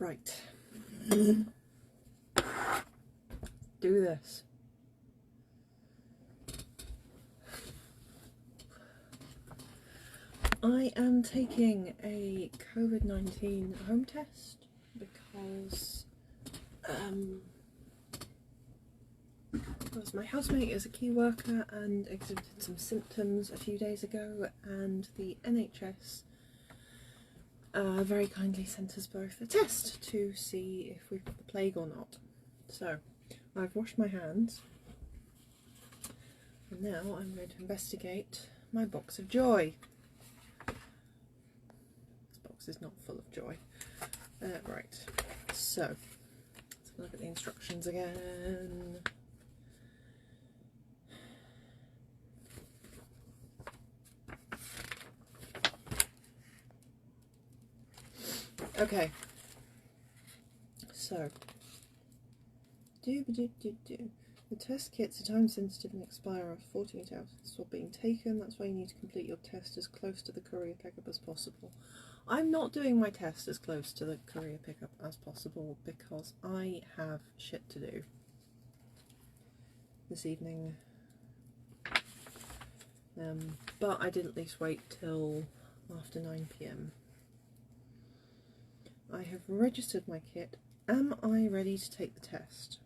Right. Do this. I am taking a COVID-19 home test because my housemate is a key worker and exhibited some symptoms a few days ago, and the NHS very kindly sent us both a test to see if we've got the plague or not. So I've washed my hands and now I'm going to investigate my box of joy. This box is not full of joy. Right, so let's have a look at the instructions again. Okay, so the test kits are time sensitive and expire after 48 hours of being taken. That's why you need to complete your test as close to the courier pickup as possible. I'm not doing my test as close to the courier pickup as possible because I have shit to do this evening. But I did at least wait till after 9 PM. I have registered my kit. Am I ready to take the test?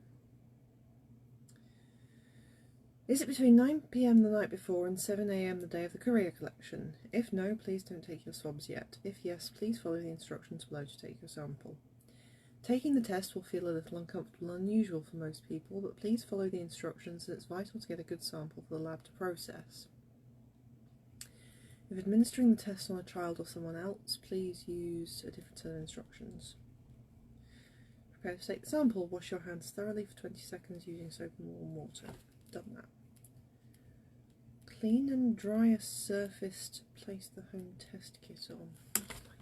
Is it between 9 PM the night before and 7 AM the day of the courier collection? If no, please don't take your swabs yet. If yes, please follow the instructions below to take your sample. Taking the test will feel a little uncomfortable and unusual for most people, but please follow the instructions, as it's vital to get a good sample for the lab to process. If administering the test on a child or someone else, please use a different set of instructions. Prepare to take the sample. Wash your hands thoroughly for 20 seconds using soap and warm water. Done that. Clean and dry a surface to place the home test kit on. Oh my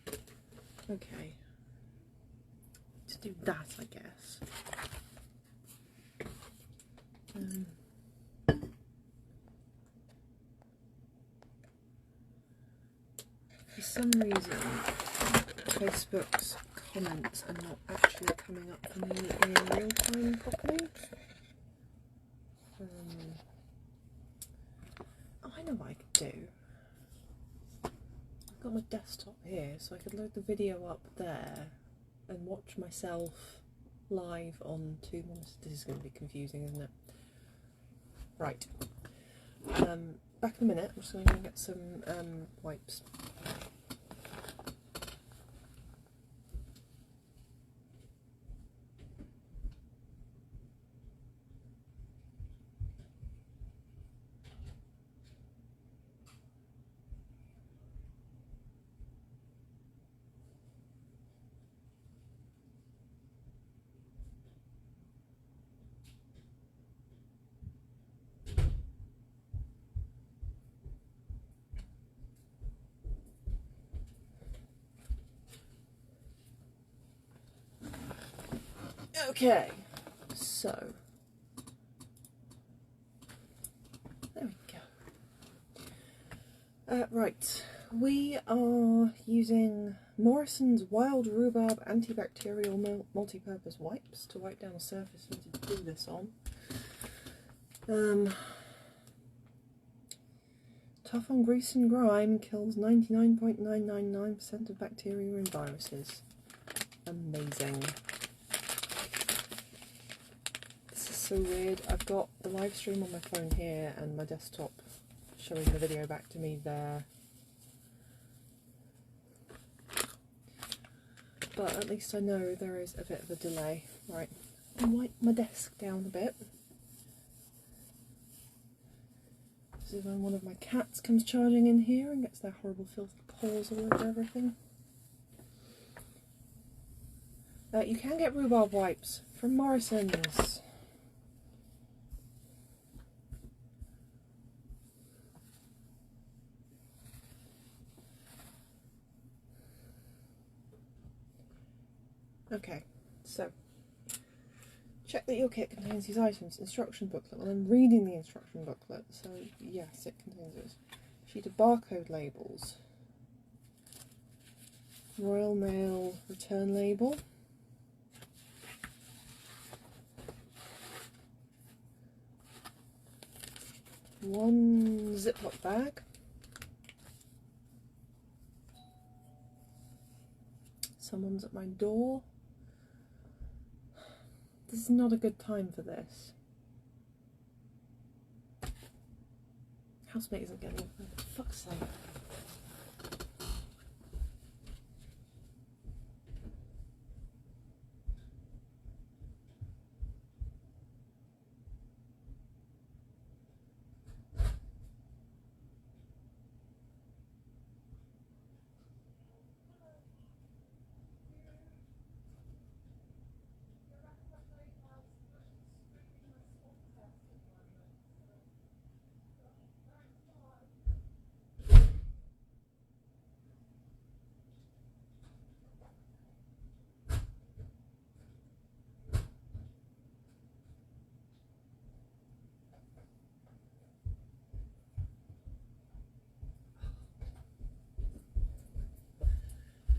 god. Okay. To do that, I guess. For some reason, Facebook's comments are not actually coming up for me in real time properly. I know what I could do. I've got my desktop here, so I could load the video up there and watch myself live on two monitors. This is going to be confusing, isn't it? Right. Back in a minute. I'm just going to go get some wipes. Okay, so there we go. Right, we are using Morrison's Wild Rhubarb Antibacterial Multi-Purpose Wipes to wipe down a surface we need to do this on. Tough on grease and grime, kills 99.999% of bacteria and viruses. Amazing. So weird. I've got the live stream on my phone here and my desktop showing the video back to me there. But at least I know there is a bit of a delay. Right, I'll wipe my desk down a bit. This is when one of my cats comes charging in here and gets their horrible filthy paws all over everything. You can get rhubarb wipes from Morrison's. Okay, so check that your kit contains these items. Instruction booklet. Well, I'm reading the instruction booklet, so yes, it contains this. Sheet of barcode labels. Royal Mail return label. One Ziploc bag. Someone's at my door. This is not a good time for this. Housemate isn't getting it, for fuck's sake.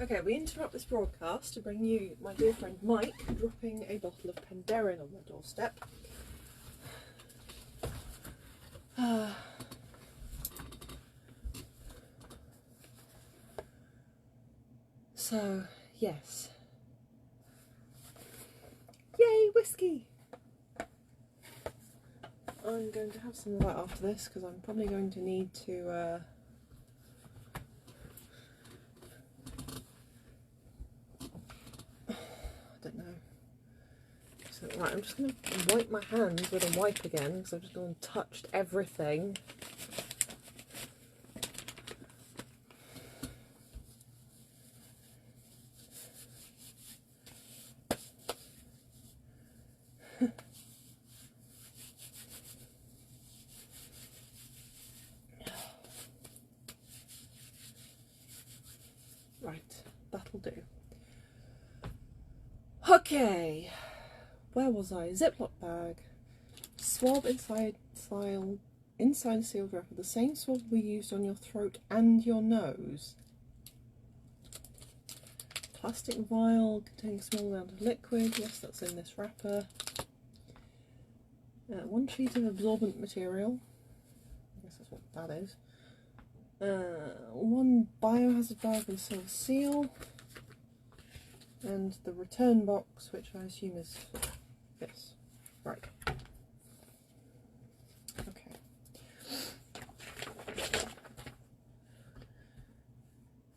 Okay, we interrupt this broadcast to bring you my dear friend Mike dropping a bottle of Penderyn on my doorstep. So, yes. Yay, whiskey! I'm going to have some of that after this because I'm probably going to need to I don't know. So, right, I'm just going to wipe my hands with a wipe again because I've just gone and touched everything. Right, that'll do. Okay, where was I? Ziploc bag, swab inside a sealed wrapper, the same swab we used on your throat and your nose. Plastic vial containing a small amount of liquid, yes, that's in this wrapper. 1 sheet of absorbent material, I guess that's what that is. 1 biohazard bag with a silver seal. And the return box, which I assume is this. Right. Okay.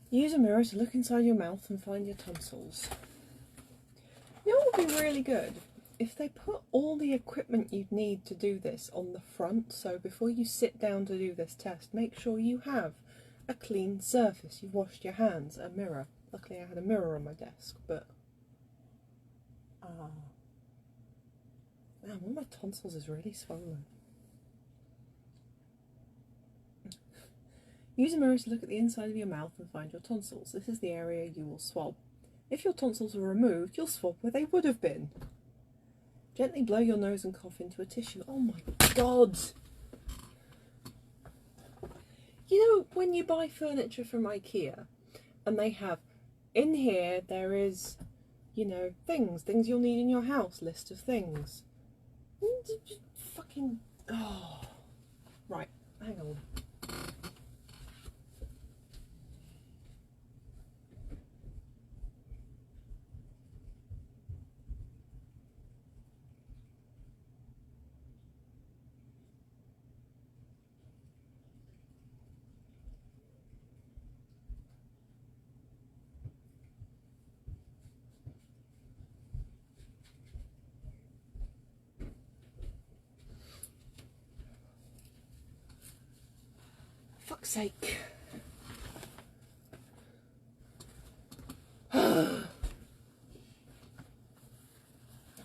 Use a mirror to look inside your mouth and find your tonsils. You know what would be really good? If they put all the equipment you'd need to do this on the front, so before you sit down to do this test, make sure you have a clean surface, you've washed your hands, a mirror. Luckily I had a mirror on my desk, but man, one of my tonsils is really swollen. Use a mirror to look at the inside of your mouth and find your tonsils. This is the area you will swab. If your tonsils are removed, you'll swab where they would have been. Gently blow your nose and cough into a tissue. Oh my god! You know, when you buy furniture from IKEA, and they have, in here, there is, you know, things you'll need in your house, list of things. Fucking, oh. Right, hang on. Fuck's sake.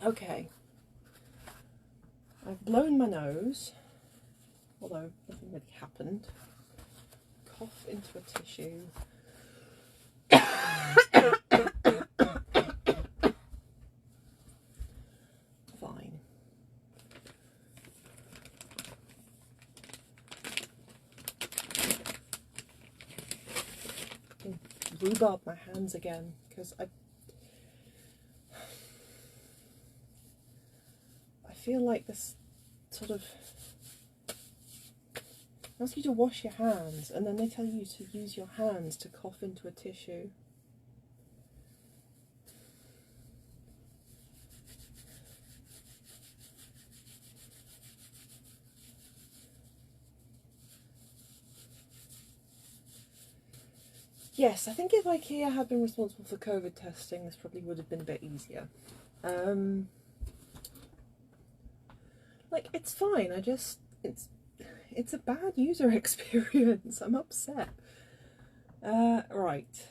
Okay. I've blown my nose, although nothing really happened. Cough into a tissue. Fine. rhubarb my hands again, because I feel like this sort of asks you to wash your hands, and then they tell you to use your hands to cough into a tissue. Yes, I think if IKEA had been responsible for COVID testing, this probably would have been a bit easier. Like, it's fine, it's a bad user experience. I'm upset. Right.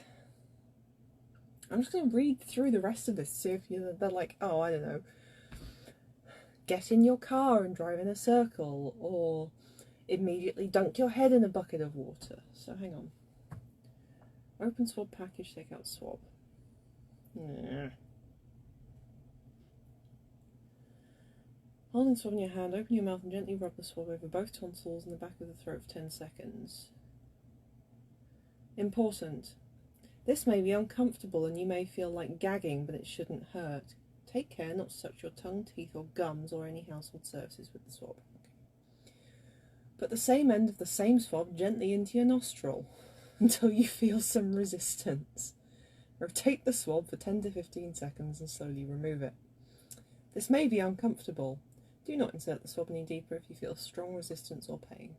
I'm just going to read through the rest of this, see if they're like, oh, I don't know, get in your car and drive in a circle, or immediately dunk your head in a bucket of water. So hang on. Open swab package, take out swab. Nah. Holding swab in your hand, open your mouth and gently rub the swab over both tonsils and the back of the throat for 10 seconds. Important. This may be uncomfortable and you may feel like gagging, but it shouldn't hurt. Take care not to touch your tongue, teeth or gums or any household surfaces with the swab. Okay. Put the same end of the same swab gently into your nostril until you feel some resistance. Rotate the swab for 10 to 15 seconds and slowly remove it. This may be uncomfortable. Do not insert the swab any deeper if you feel strong resistance or pain.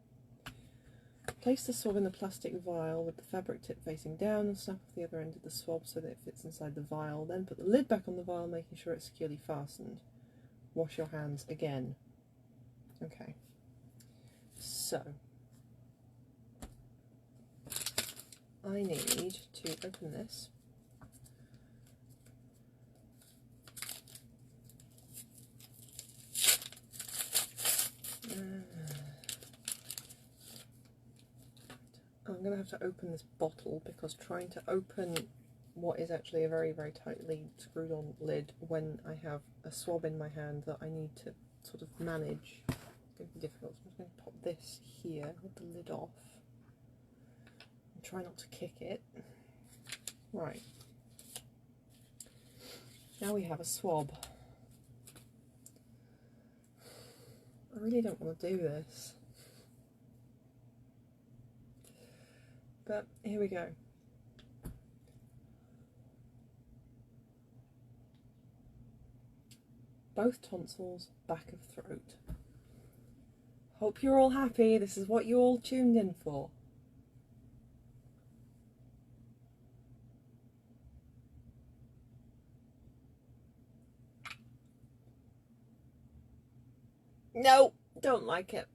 Place the swab in a plastic vial with the fabric tip facing down and snap off the other end of the swab so that it fits inside the vial. Then put the lid back on the vial, making sure it's securely fastened. Wash your hands again. Okay. So, I need to open this. I'm going to have to open this bottle because trying to open what is actually a very, very tightly screwed on lid when I have a swab in my hand that I need to sort of manage, it's going to be difficult. So I'm just going to pop this here with the lid off and try not to kick it. Right. Now we have a swab. I really don't want to do this. But here we go. Both tonsils, back of throat. Hope you're all happy. This is what you all tuned in for. No, don't like it.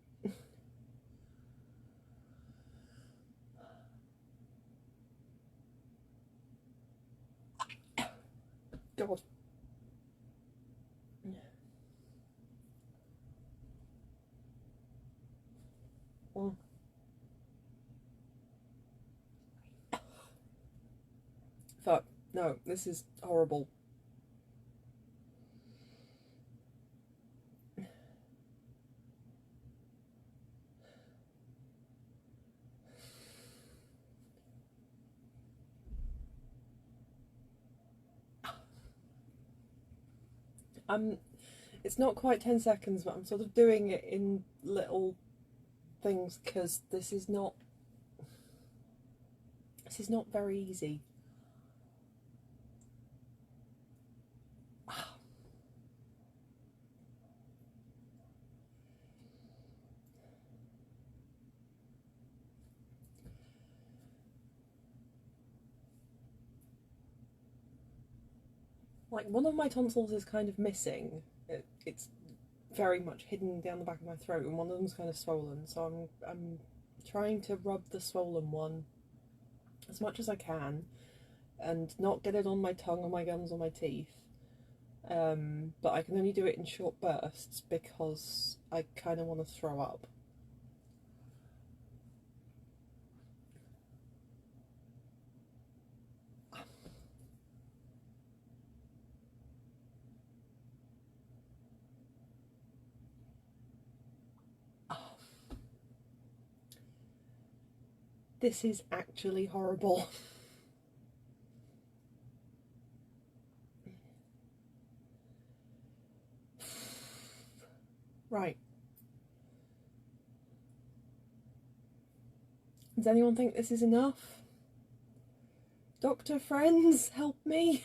God. Mm. Fuck. No, this is horrible. It's not quite 10 seconds, but I'm sort of doing it in little things because this is not very easy. Like, one of my tonsils is kind of missing. It's very much hidden down the back of my throat, and one of them's kind of swollen, so I'm trying to rub the swollen one as much as I can and not get it on my tongue or my gums or my teeth. But I can only do it in short bursts because I kind of want to throw up. This is actually horrible. Right. Does anyone think this is enough? Doctor friends, help me!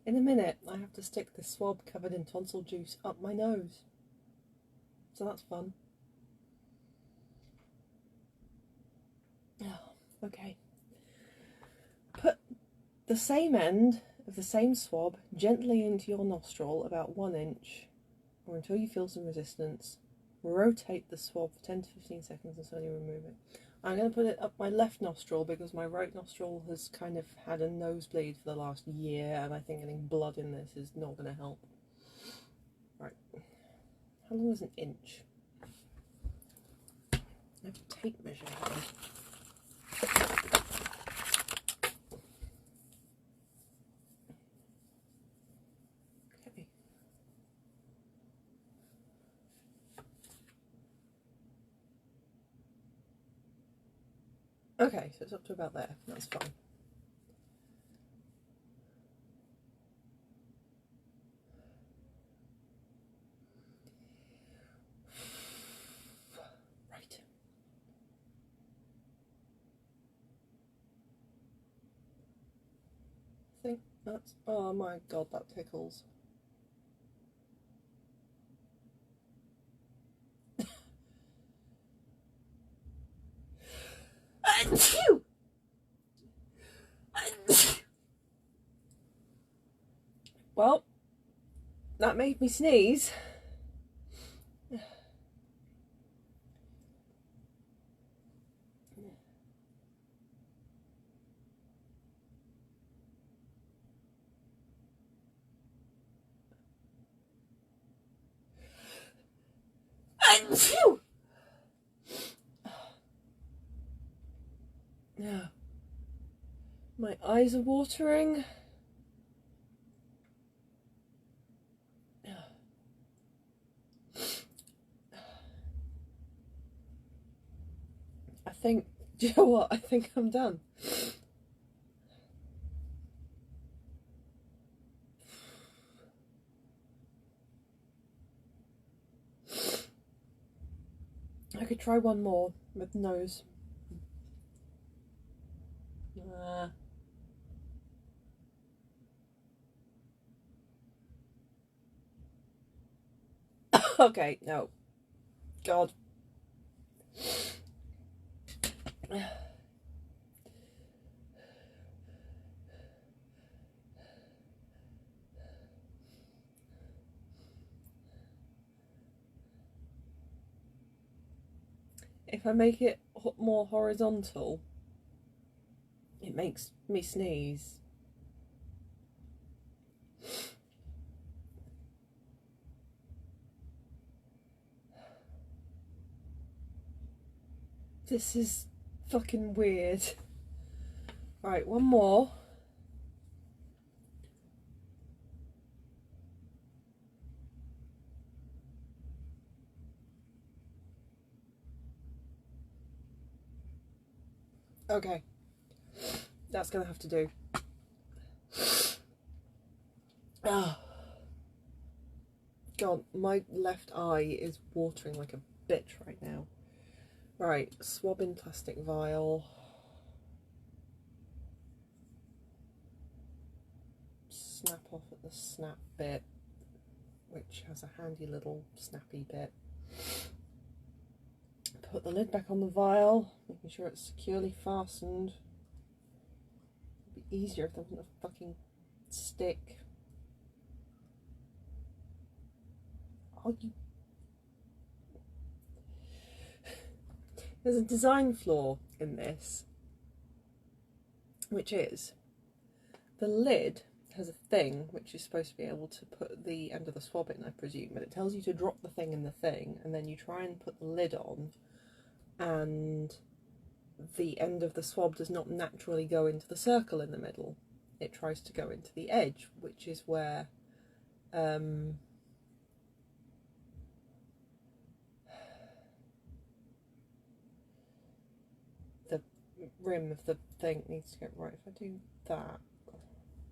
In a minute, I have to stick this swab covered in tonsil juice up my nose. So that's fun. Oh, okay. Put the same end of the same swab gently into your nostril, about 1 inch, or until you feel some resistance. Rotate the swab for 10 to 15 seconds and slowly remove it. I'm going to put it up my left nostril because my right nostril has kind of had a nosebleed for the last year, and I think getting blood in this is not going to help. Right. How long is an inch? I have a tape measure here. Okay. Okay, so it's up to about there. That's fine. Right. I think that's... Oh my god, that tickles. Well, that made me sneeze. Yeah. My eyes are watering. I think, do you know what? I think I'm done. I could try one more with nose. Okay, no. God. If I make it more horizontal, it makes me sneeze. This is fucking weird. Right, one more. Okay. That's gonna have to do. Oh. God, my left eye is watering like a bitch right now. Right, swab in plastic vial. Snap off at the snap bit, which has a handy little snappy bit. Put the lid back on the vial, making sure it's securely fastened. It'd be easier if there wasn't a fucking stick. Oh, you... There's a design flaw in this, which is the lid has a thing which is supposed to be able to put the end of the swab in, I presume, but it tells you to drop the thing in the thing, and then you try and put the lid on, and the end of the swab does not naturally go into the circle in the middle. It tries to go into the edge, which is where the rim of the thing needs to go right. If I do that,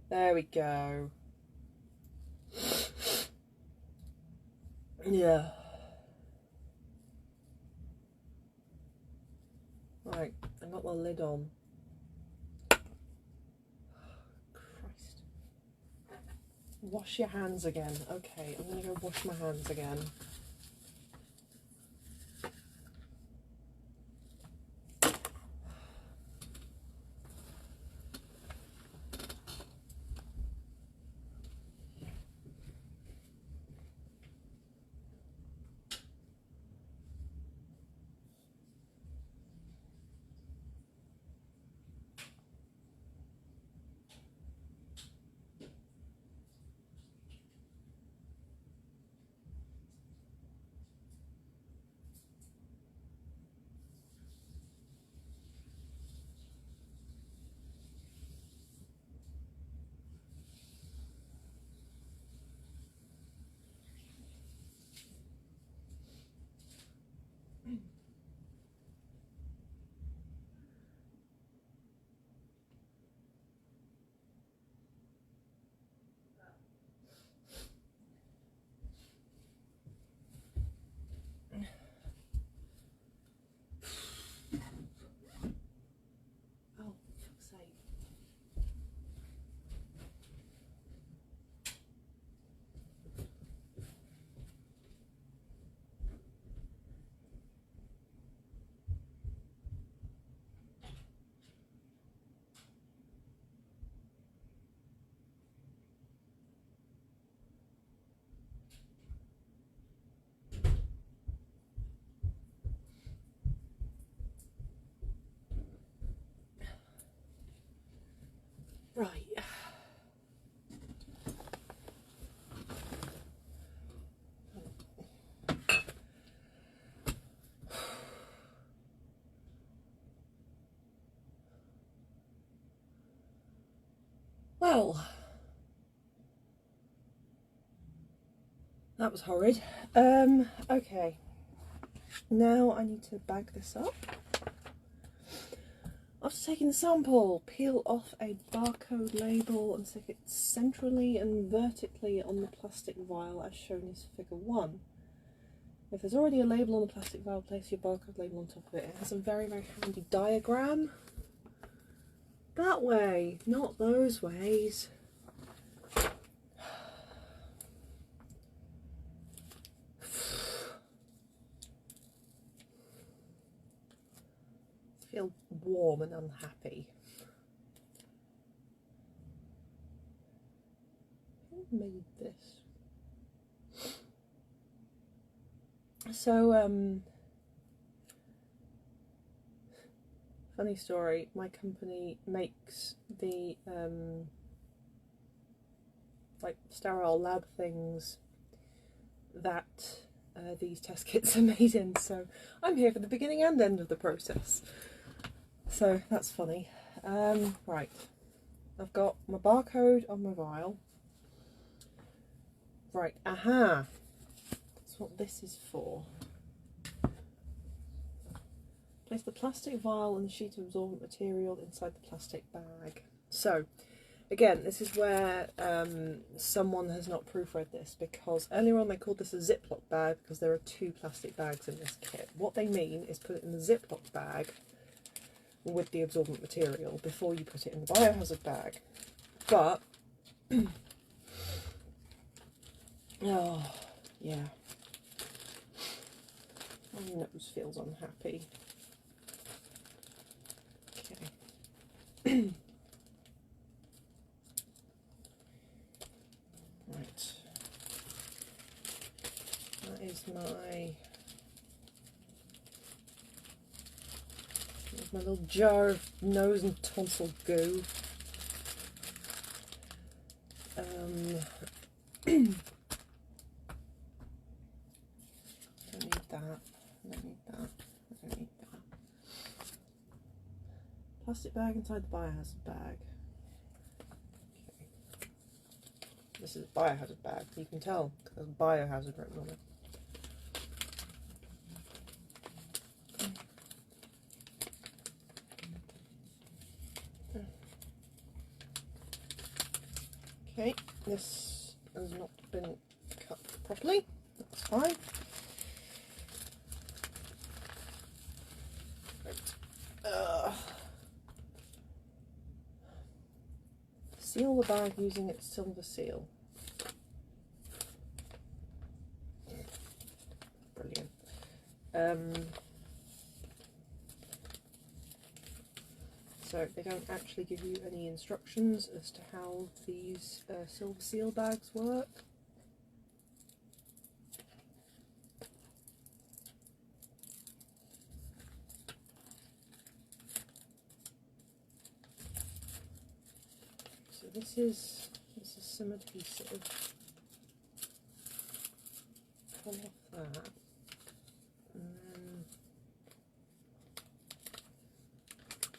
there we go. Yeah. Right, I got the lid on. Christ. Wash your hands again. Okay, I'm gonna go wash my hands again. Oh, for fuck's sake. Right. Well, that was horrid. Okay. Now I need to bag this up. After taking the sample, peel off a barcode label and stick it centrally and vertically on the plastic vial as shown in figure 1. If there's already a label on the plastic vial, place your barcode label on top of it. It has a very, very handy diagram. That way, not those ways. I feel warm and unhappy. Who made this? So, funny story, my company makes the like sterile lab things that these test kits are made in, so I'm here for the beginning and end of the process. So that's funny. Right, I've got my barcode on my vial. Right, aha! That's what this is for. Place the plastic vial and the sheet of absorbent material inside the plastic bag. So, again, this is where someone has not proofread this, because earlier on they called this a Ziploc bag because there are 2 plastic bags in this kit. What they mean is put it in the Ziploc bag with the absorbent material before you put it in the biohazard bag. But, oh, yeah. My nose feels unhappy. Okay. Right. That is my little jar of nose and tonsil goo. Don't need that. I don't need that. I don't need that. plastic bag inside the biohazard bag. Okay. This is a biohazard bag. You can tell because there's biohazard written on it. Okay, this has not been cut properly. That's fine. Seal the bag using its silver seal. Brilliant. So they don't actually give you any instructions as to how these silver seal bags work. So this is some adhesive. Pull off that, and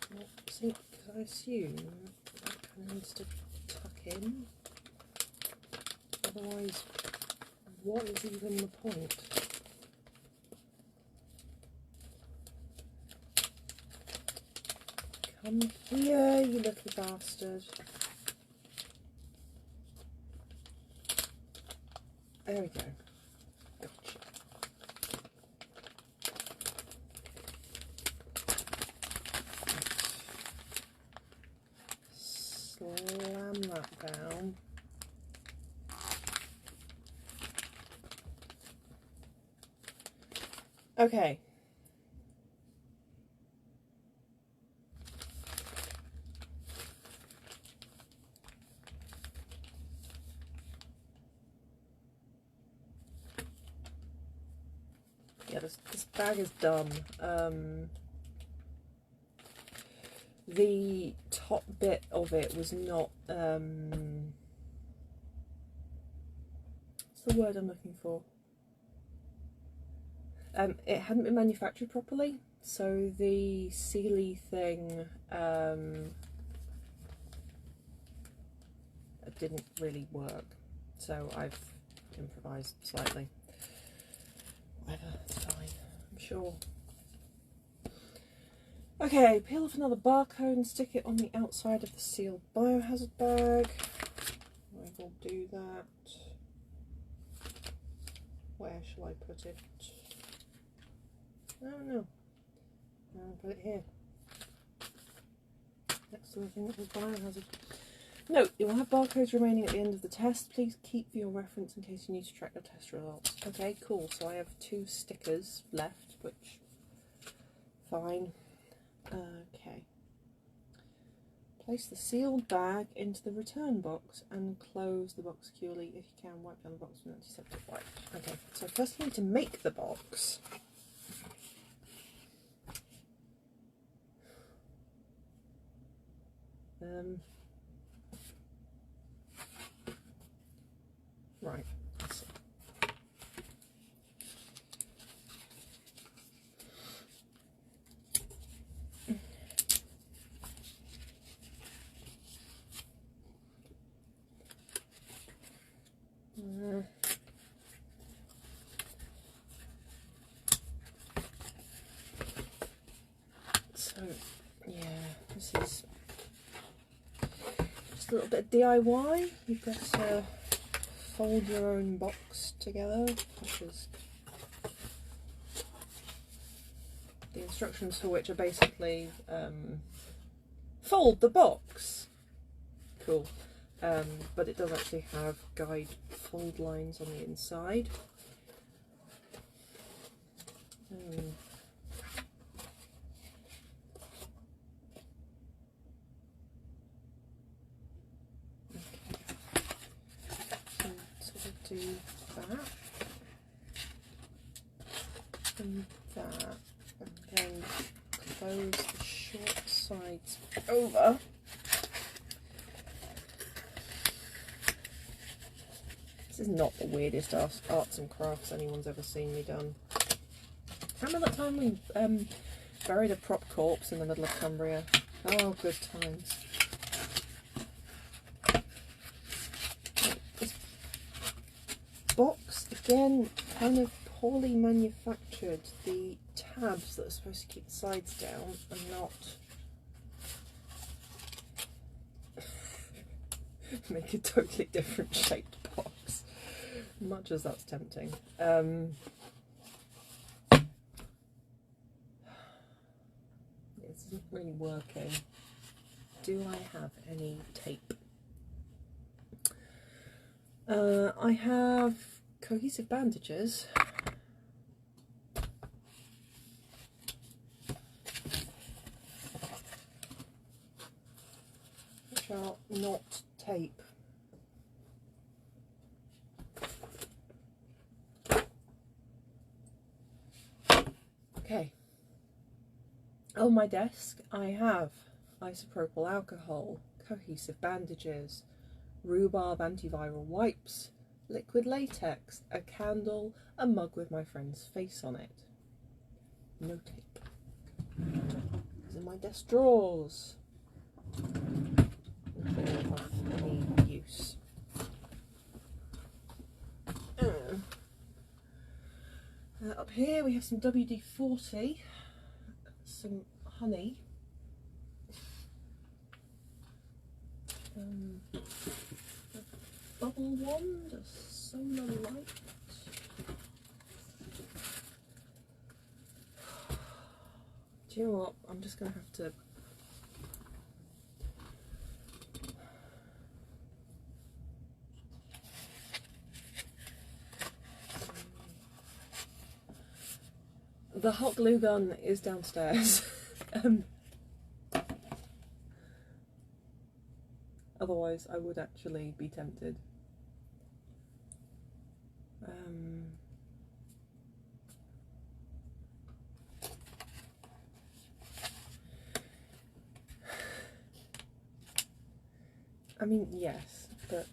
then see, because I assume that kind of needs to tuck in. Otherwise, what is even the point? Come here, you little bastard. There we go. Gotcha. Slam that down. Okay. Yeah, this bag is done. The top bit of it was not, what's the word I'm looking for? It hadn't been manufactured properly, so the sealy thing didn't really work. So I've improvised slightly. Whatever, it's fine, I'm sure. Okay, peel off another barcode and stick it on the outside of the sealed biohazard bag. I will do that. Where shall I put it? I don't know. I'll put it here. Next to the thing that was biohazard. Note, you will have barcodes remaining at the end of the test. Please keep for your reference in case you need to track the test results. Okay, cool. So I have 2 stickers left, which, fine. Okay. Place the sealed bag into the return box and close the box securely. If you can, wipe down the box with antiseptic wipe. Okay, so first you need to make the box. Right. So, yeah, this is just a little bit of DIY. You've got to fold your own box together, which is the instructions for which are basically fold the box. Cool. But it does actually have guide fold lines on the inside. Do that and that, and then close the short sides over. This is not the weirdest arts and crafts anyone's ever seen me done. Remember that time we buried a prop corpse in the middle of Cumbria? Oh, good times. This box, again, kind of poorly manufactured. The tabs that are supposed to keep the sides down are not. Make a totally different shaped box, much as that's tempting. This isn't really working. Do I have any tape? I have cohesive bandages. Which are not tape. Okay. On my desk I have isopropyl alcohol, cohesive bandages, rhubarb antiviral wipes, liquid latex, a candle, a mug with my friend's face on it. No tape. These are my desk drawers. Of any use. Up here we have some WD-40, some honey, a bubble wand, a solar light, do you know what, I'm just going to have to the hot glue gun is downstairs. Otherwise I would actually be tempted. I mean, yes, but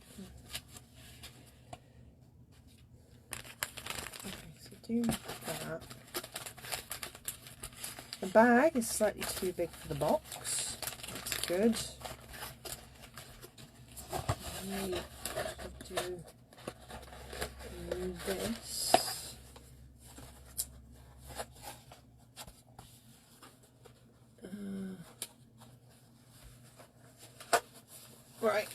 okay, so do that. The bag is slightly too big for the box. That's good. I need to do this. Right.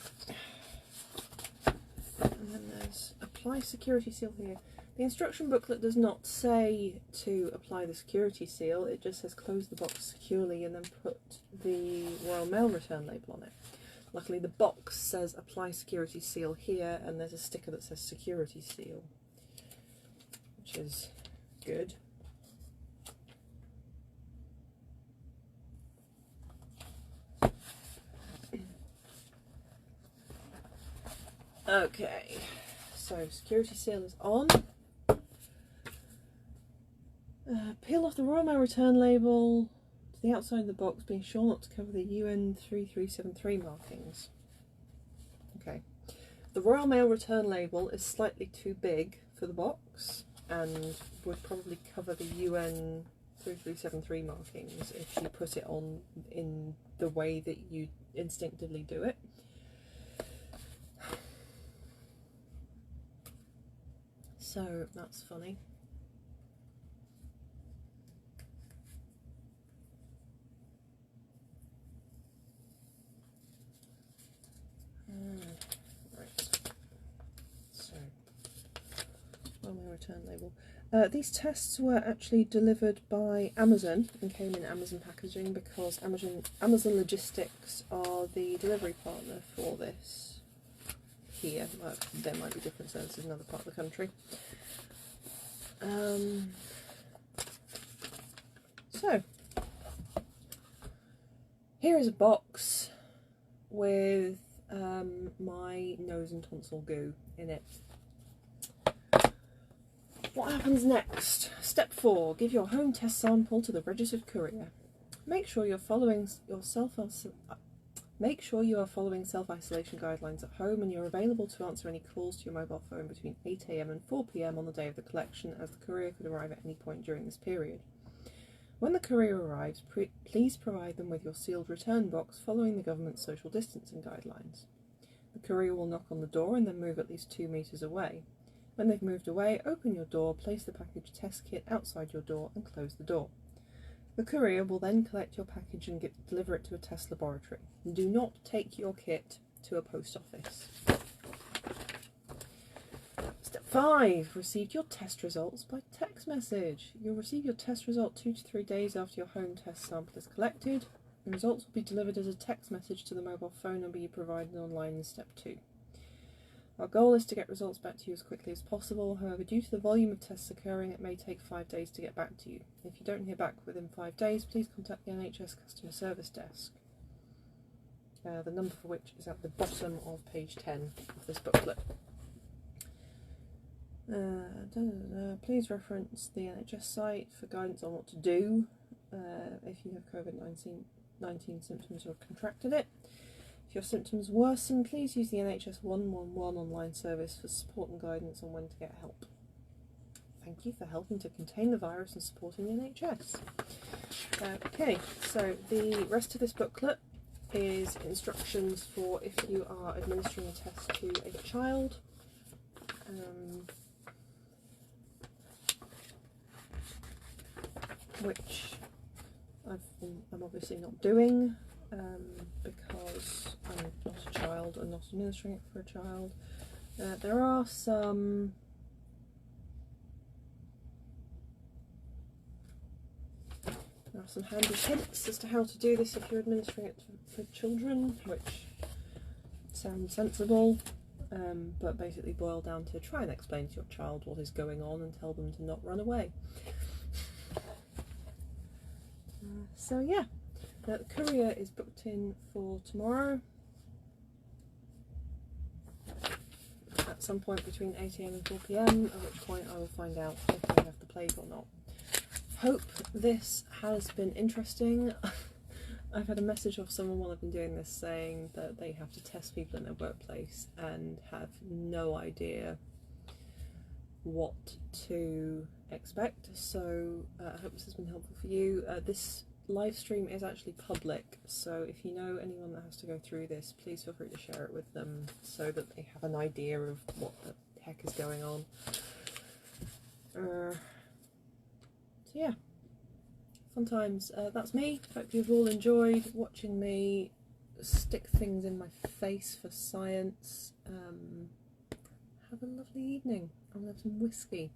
And then there's apply security seal here. The instruction booklet does not say to apply the security seal, it just says close the box securely and then put the Royal Mail return label on it. Luckily the box says apply security seal here and there's a sticker that says security seal, which is good. Okay, so security seal is on. Peel off the Royal Mail return label to the outside of the box, being sure not to cover the UN 3373 markings. Okay, the Royal Mail return label is slightly too big for the box and would probably cover the UN 3373 markings if you put it on in the way that you instinctively do it. So that's funny. Right. So, on my return label. These tests were actually delivered by Amazon and came in Amazon packaging because Amazon Logistics are the delivery partner for this here. Well, there might be different services in another part of the country. So, here is a box with my nose and tonsil goo in it. What happens next? Step 4. Give your home test sample to the registered courier. Make sure you are following self-isolation guidelines at home and you're available to answer any calls to your mobile phone between 8 AM and 4 PM on the day of the collection, as the courier could arrive at any point during this period. When the courier arrives, please provide them with your sealed return box following the government's social distancing guidelines. The courier will knock on the door and then move at least 2 metres away. When they've moved away, open your door, place the package test kit outside your door and close the door. The courier will then collect your package and deliver it to a test laboratory. Do not take your kit to a post office. Step 5. Received your test results by text message. You'll receive your test result 2 to 3 days after your home test sample is collected. The results will be delivered as a text message to the mobile phone number you provided online in step 2. Our goal is to get results back to you as quickly as possible. However, due to the volume of tests occurring, it may take 5 days to get back to you. If you don't hear back within 5 days, please contact the NHS Customer Service Desk. The number for which is at the bottom of page 10 of this booklet. Please reference the NHS site for guidance on what to do if you have COVID-19 symptoms or have contracted it. If your symptoms worsen, please use the NHS 111 online service for support and guidance on when to get help. Thank you for helping to contain the virus and supporting the NHS. Okay, so the rest of this booklet is instructions for if you are administering a test to a child. Which I'm obviously not doing because I'm not a child and not administering it for a child. There are some handy hints as to how to do this if you're administering it for children, which sounds sensible, but basically boil down to try and explain to your child what is going on and tell them to not run away. So yeah, the courier is booked in for tomorrow at some point between 8 AM and 4 PM, at which point I will find out if I have the plague or not. Hope this has been interesting. I've had a message off someone while I've been doing this saying that they have to test people in their workplace and have no idea what to expect, so I hope this has been helpful for you. This live stream is actually public, so if you know anyone that has to go through this, please feel free to share it with them so that they have an idea of what the heck is going on. So yeah, fun times. That's me. Hope you've all enjoyed watching me stick things in my face for science. Have a lovely evening. I'm gonna have some whiskey.